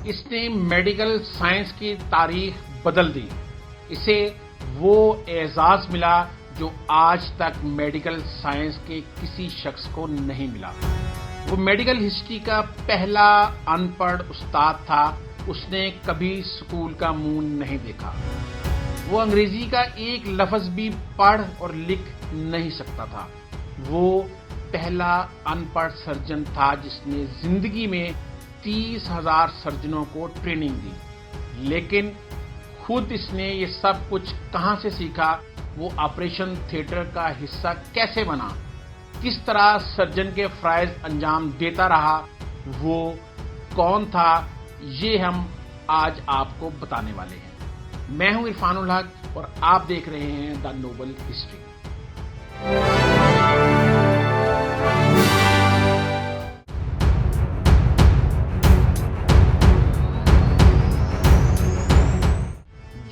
اس نے medical science کی تاریخ بدل دی. اسے وہ اعزاز ملا جو آج تک میڈیکل سائنس کے کسی شخص کو نہیں ملا. وہ میڈیکل ہسٹری کا پہلا ان پڑھ استاد تھا. اس نے کبھی اسکول کا منہ نہیں دیکھا. وہ انگریزی کا ایک لفظ بھی پڑھ اور لکھ نہیں سکتا تھا. وہ پہلا ان پڑھ سرجن تھا جس نے زندگی میں 30,000 سرجنوں کو ٹریننگ دی. لیکن خود اس نے یہ سب کچھ کہاں سے سیکھا؟ وہ آپریشن تھیٹر کا حصہ کیسے بنا؟ کس طرح سرجن کے فرائض انجام دیتا رہا؟ وہ کون تھا؟ یہ ہم آج آپ کو بتانے والے ہیں. میں ہوں عرفان الحق اور آپ دیکھ رہے ہیں دا نوبل ہسٹری.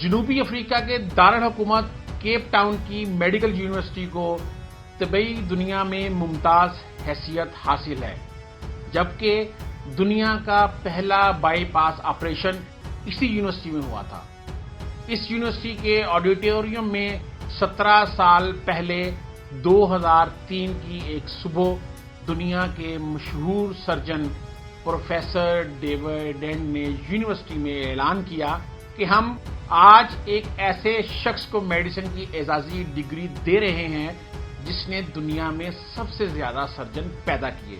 جنوبی افریقہ کے دارالحکومت کیپ ٹاؤن کی میڈیکل یونیورسٹی کو طبی دنیا میں ممتاز حیثیت حاصل ہے، جبکہ دنیا کا پہلا بائی پاس آپریشن اسی یونیورسٹی میں ہوا تھا. اس یونیورسٹی کے آڈیٹوریم میں 17 سال پہلے 2003 کی ایک صبح دنیا کے مشہور سرجن پروفیسر ڈیوڈ ڈینٹ نے یونیورسٹی میں اعلان کیا کہ ہم آج ایک ایسے شخص کو میڈیسن کی اعزازی ڈگری دے رہے ہیں جس نے دنیا میں سب سے زیادہ سرجن پیدا کیے،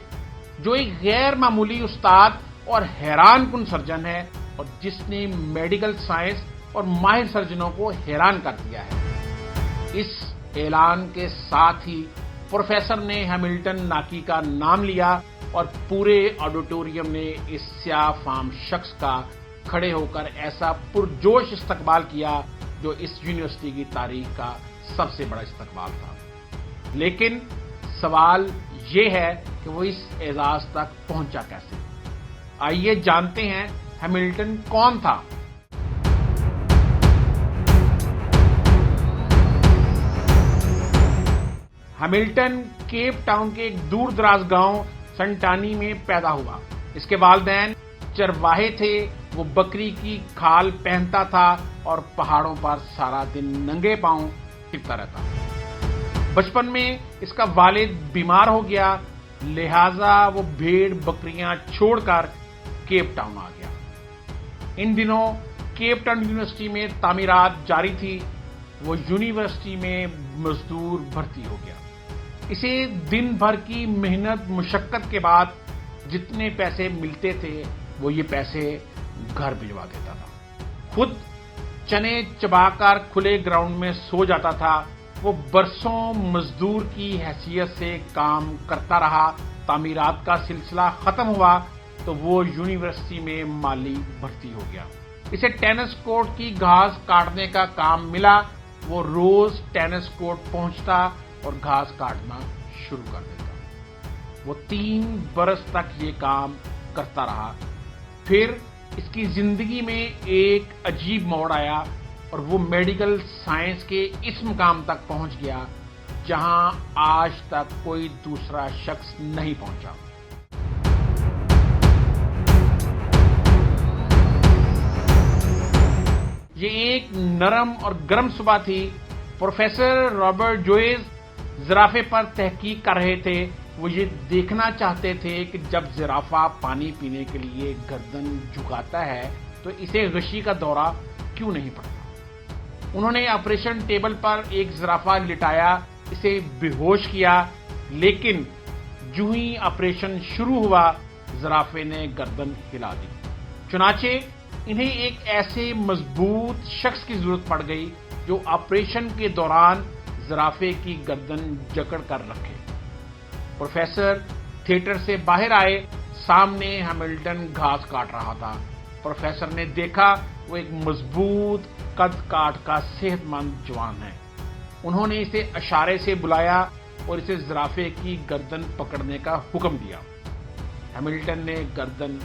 جو ایک غیر معمولی استاد اور حیران کن سرجن ہے اور جس نے میڈیکل سائنس اور ماہر سرجنوں کو حیران کر دیا ہے. اس اعلان کے ساتھ ہی پروفیسر نے ہیملٹن ناکی کا نام لیا اور پورے آڈیٹوریم نے اس سیاہ فام شخص کا کھڑے ہو کر ایسا پرجوش استقبال کیا جو اس یونیورسٹی کی تاریخ کا سب سے بڑا استقبال تھا. لیکن سوال یہ ہے کہ وہ اس اعزاز تک پہنچا کیسے؟ آئیے جانتے ہیں ہیملٹن کون تھا. ہیملٹن کیپ ٹاؤن کے ایک دور دراز گاؤں سنٹانی میں پیدا ہوا. اس کے والدین چرواہے تھے. وہ بکری کی کھال پہنتا تھا اور پہاڑوں پر سارا دن ننگے پاؤں پھرتا رہتا. بچپن میں اس کا والد بیمار ہو گیا، لہذا وہ بھیڑ بکریاں چھوڑ کر کیپ ٹاؤن آ گیا. ان دنوں کیپ ٹاؤن یونیورسٹی میں تعمیرات جاری تھی. وہ یونیورسٹی میں مزدور بھرتی ہو گیا. اسے دن بھر کی محنت مشقت کے بعد جتنے پیسے ملتے تھے وہ یہ پیسے گھر بھجوا دیتا تھا. خود چنے چبا کر کھلے گراؤنڈ میں سو جاتا تھا. وہ برسوں مزدور کی حیثیت سے کام کرتا رہا. تعمیرات کا سلسلہ ختم ہوا تو وہ یونیورسٹی میں مالی بھرتی ہو گیا. اسے ٹینس کورٹ کی گھاس کاٹنے کا کام ملا. وہ روز ٹینس کورٹ پہنچتا اور گھاس کاٹنا شروع کر دیتا. وہ 3 برس تک یہ کام کرتا رہا. پھر اس کی زندگی میں ایک عجیب موڑ آیا اور وہ میڈیکل سائنس کے اس مقام تک پہنچ گیا جہاں آج تک کوئی دوسرا شخص نہیں پہنچا. یہ ایک نرم اور گرم صبح تھی. پروفیسر رابرٹ جوئز زرافے پر تحقیق کر رہے تھے. وہ یہ دیکھنا چاہتے تھے کہ جب زرافہ پانی پینے کے لیے گردن جھکاتا ہے تو اسے غشی کا دورہ کیوں نہیں پڑتا. انہوں نے آپریشن ٹیبل پر ایک زرافہ لٹایا، اسے بے ہوش کیا، لیکن جو ہی آپریشن شروع ہوا زرافے نے گردن ہلا دی. چنانچہ انہیں ایک ایسے مضبوط شخص کی ضرورت پڑ گئی جو آپریشن کے دوران زرافے کی گردن جکڑ کر رکھے. پروفیسر تھیٹر سے باہر آئے. سامنے ہیملٹن گھاس کاٹ رہا تھا. پروفیسر نے دیکھا وہ ایک مضبوط قد کاٹ کا صحت مند جوان ہے. انہوں نے اسے اشارے سے بلایا اور اسے زرافے کی گردن پکڑنے کا حکم دیا. ہیملٹن نے گردن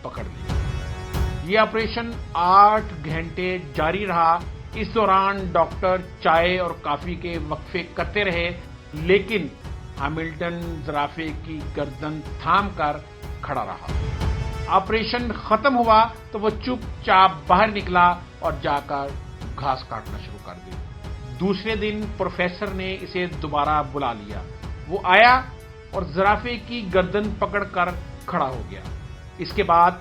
پکڑ لی. یہ آپریشن 8 گھنٹے جاری رہا. اس دوران ڈاکٹر چائے اور کافی کے وقفے کرتے رہے، لیکن ہیملٹن زرافے کی گردن تھام کر کھڑا رہا. آپریشن ختم ہوا تو وہ چپ چاپ باہر نکلا اور جا کر گھاس کاٹنا شروع کر دی۔ دوسرے دن پروفیسر نے اسے دوبارہ بلا لیا۔ وہ آیا اور زرافے کی گردن پکڑ کر کھڑا ہو گیا۔ اس کے بعد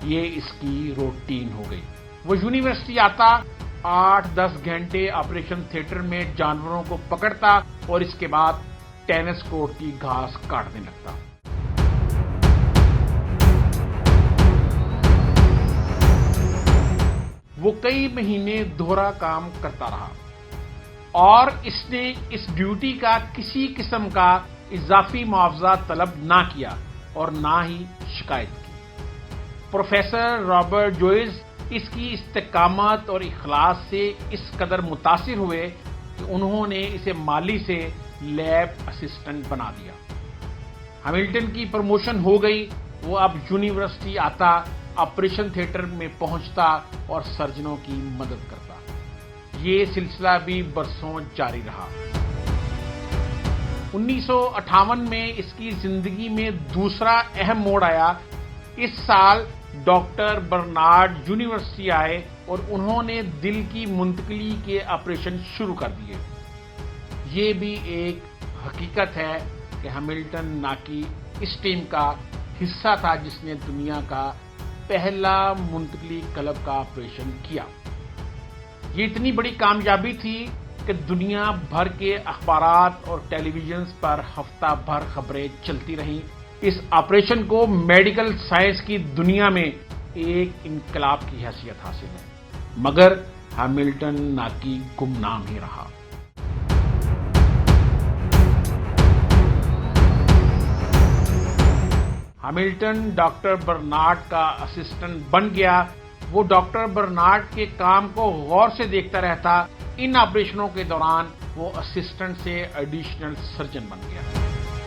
یہ اس کی روٹین ہو گئی۔ وہ یونیورسٹی آتا، 8-10 گھنٹے آپریشن تھیٹر میں جانوروں کو پکڑتا اور اس کے بعد ٹینس کورٹ کی گھاس کاٹنے لگتا۔ وہ کئی مہینے دوہرا کام کرتا رہا اور اس نے اس ڈیوٹی کا کسی قسم کا اضافی معاوضہ طلب نہ کیا اور نہ ہی شکایت کی۔ پروفیسر رابرٹ جوئز اس کی استقامت اور اخلاص سے اس قدر متاثر ہوئے کہ انہوں نے اسے مالی سے لیب اسسٹنٹ بنا دیا۔ ہیملٹن کی پروموشن ہو گئی۔ وہ اب یونیورسٹی آتا، آپریشن تھیٹر میں پہنچتا اور سرجنوں کی مدد کرتا۔ یہ سلسلہ بھی برسوں جاری رہا۔ 1958 میں اس کی زندگی میں دوسرا اہم موڑ آیا۔ اس سال ڈاکٹر برنارڈ یونیورسٹی آئے اور انہوں نے دل کی منتقلی کے آپریشن شروع کر دیے۔ یہ بھی ایک حقیقت ہے کہ ہیملٹن ناکی اس ٹیم کا حصہ تھا جس نے دنیا کا پہلا منتقلی قلب کا آپریشن کیا۔ یہ اتنی بڑی کامیابی تھی کہ دنیا بھر کے اخبارات اور ٹیلی ویژنز پر ہفتہ بھر خبریں چلتی رہیں۔ اس آپریشن کو میڈیکل سائنس کی دنیا میں ایک انقلاب کی حیثیت حاصل ہے، مگر ہیملٹن ناکی گمنام ہی رہا۔ ہیملٹن ڈاکٹر برنارڈ کا اسسٹنٹ بن گیا۔ وہ ڈاکٹر برنارڈ کے کام کو غور سے دیکھتا رہتا۔ ان آپریشنوں کے دوران وہ اسسٹنٹ سے ایڈیشنل سرجن بن گیا۔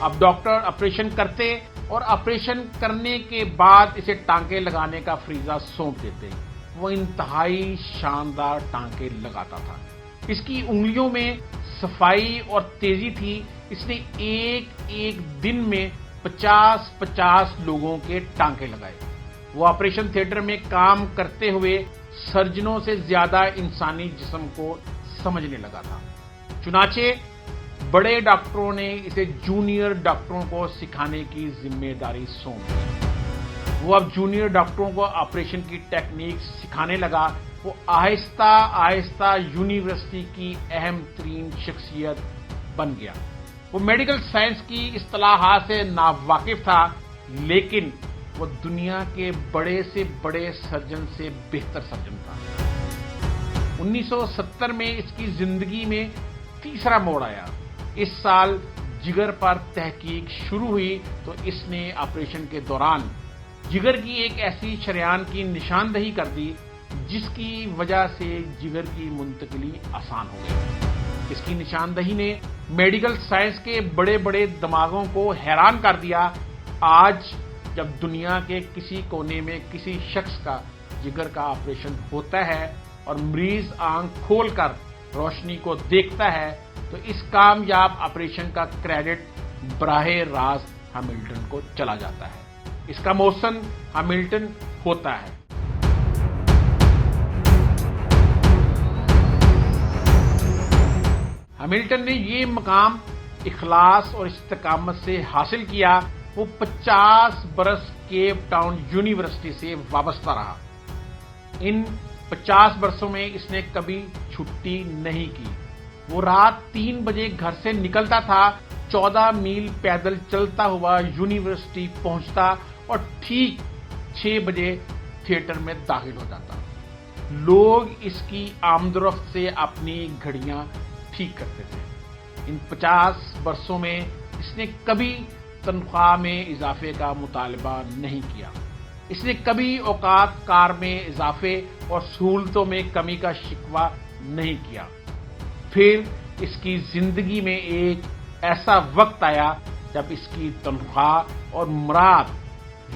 اب ڈاکٹر آپریشن کرتے اور آپریشن کرنے کے بعد اسے ٹانکے لگانے کا فریضہ سونپ دیتے۔ وہ انتہائی شاندار ٹانکے لگاتا تھا۔ اس کی انگلیوں میں صفائی اور تیزی تھی۔ اس نے ایک دن میں 50 لوگوں کے ٹانکے لگائے۔ وہ آپریشن تھیٹر میں کام کرتے ہوئے سرجنوں سے زیادہ انسانی جسم کو سمجھنے لگا تھا۔ چنانچہ بڑے ڈاکٹروں نے اسے جونیئر ڈاکٹروں کو سکھانے کی ذمہ داری سونپ دی۔ وہ اب جونیئر ڈاکٹروں کو آپریشن کی ٹیکنیک سکھانے لگا۔ وہ آہستہ آہستہ یونیورسٹی کی اہم ترین شخصیت بن گیا۔ وہ میڈیکل سائنس کی اصطلاحات سے ناواقف تھا، لیکن وہ دنیا کے بڑے سے بڑے سرجن سے بہتر سرجن تھا۔ 1970 میں اس کی زندگی میں تیسرا موڑ آیا۔ اس سال جگر پر تحقیق شروع ہوئی تو اس نے آپریشن کے دوران جگر کی ایک ایسی شریان کی نشاندہی کر دی جس کی وجہ سے جگر کی منتقلی آسان ہو گئی۔ اس کی نشاندہی نے میڈیکل سائنس کے بڑے بڑے دماغوں کو حیران کر دیا۔ آج جب دنیا کے کسی کونے میں کسی شخص کا جگر کا آپریشن ہوتا ہے اور مریض آنکھ کھول کر روشنی کو دیکھتا ہے تو اس کامیاب آپریشن کا کریڈٹ براہ راست ہیملٹن کو چلا جاتا ہے۔ اس کا محسن ہیملٹن ہوتا ہے۔ ہیملٹن نے یہ مقام اخلاص اور استقامت سے حاصل کیا۔ وہ 50 برس کیپ ٹاؤن یونیورسٹی سے وابستہ رہا۔ ان 50 برسوں میں اس نے کبھی چھٹی نہیں کی۔ وہ رات 3 بجے گھر سے نکلتا تھا، 14 میل پیدل چلتا ہوا یونیورسٹی پہنچتا اور ٹھیک 6 بجے تھیٹر میں داخل ہو جاتا۔ لوگ اس کی آمد و رفت سے اپنی گھڑیاں ٹھیک کرتے تھے۔ ان 50 برسوں میں اس نے کبھی تنخواہ میں اضافے کا مطالبہ نہیں کیا۔ اس نے کبھی اوقات کار میں اضافے اور سہولتوں میں کمی کا شکوہ نہیں کیا۔ پھر اس کی زندگی میں ایک ایسا وقت آیا جب اس کی تنخواہ اور مراد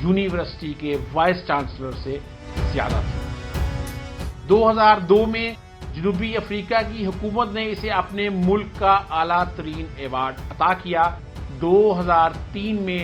یونیورسٹی کے وائس چانسلر سے زیادہ تھی۔ 2002 میں جنوبی افریقہ کی حکومت نے اسے اپنے ملک کا اعلیٰ ترین ایوارڈ عطا کیا۔ 2003 میں